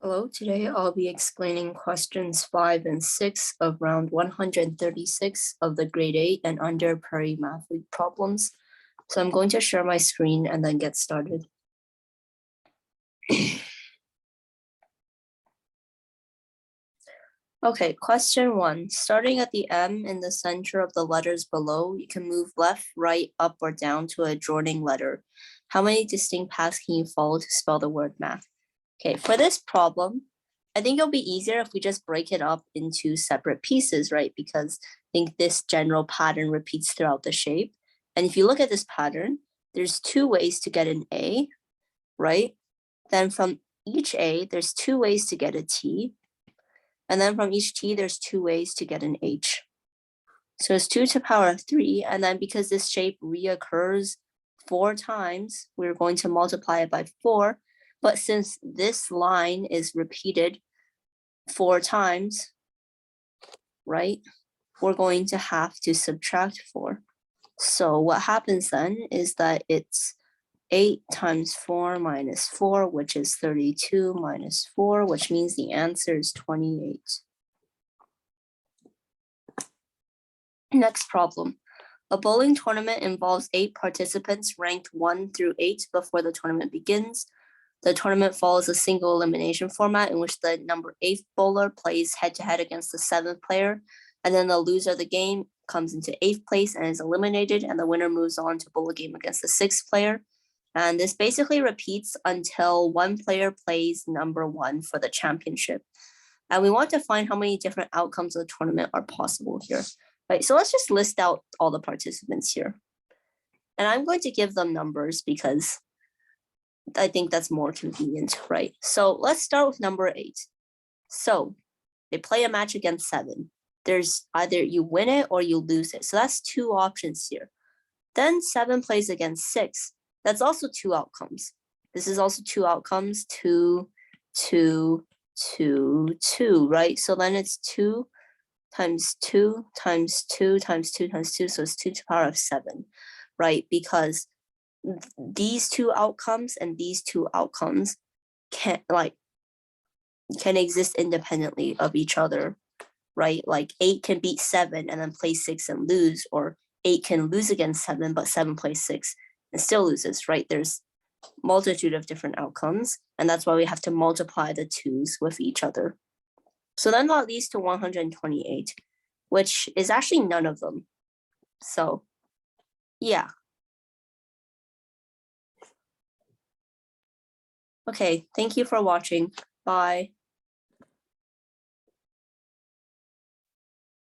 Hello, today I'll be explaining questions 5 and 6 of round 136 of the grade 8 and under Prairie Math League problems. So I'm going to share my screen and then get started. Okay, question 1. Starting at the M in the center of the letters below, you can move left, right, up, or down to a adjoining letter. How many distinct paths can you follow to spell the word math? Okay, for this problem, I think it'll be easier if we just break it up into separate pieces, right? Because I think this general pattern repeats throughout the shape. And if you look at this pattern, there's two ways to get an A, right? Then from each A, there's two ways to get a T. And then from each T, there's two ways to get an H. So it's 2 to the power of 3. And then because this shape reoccurs 4 times, we're going to multiply it by 4. But since this line is repeated 4 times, right, we're going to have to subtract 4. So what happens then is that it's 8 times 4 minus 4, which is 32 minus 4, which means the answer is 28. Next problem. A bowling tournament involves 8 participants ranked 1 through 8 before the tournament begins. The tournament follows a single elimination format in which the number 8th bowler plays head-to-head against the 7th player, and then the loser of the game comes into 8th place and is eliminated, and the winner moves on to bowl a game against the 6th player. And this basically repeats until one player plays number 1 for the championship. And we want to find how many different outcomes of the tournament are possible here. Right, so let's just list out all the participants here. And I'm going to give them numbers because I think that's more convenient, right? So let's start with number 8. So they play a match against 7. There's either you win it or you lose it. So that's 2 options here. Then 7 plays against 6. That's also 2 outcomes. This is also 2 outcomes, 2, 2, 2, 2, right? So then it's 2 times 2 times 2 times 2 times 2. So it's 2 to the power of 7, right? Because these 2 outcomes and these 2 outcomes can exist independently of each other, right? Like 8 can beat 7 and then play 6 and lose, or 8 can lose against 7, but 7 plays 6 and still loses, right? There's multitude of different outcomes, and that's why we have to multiply the 2's with each other. So then that leads to 128, which is actually none of them. So yeah. Okay, thank you for watching. Bye.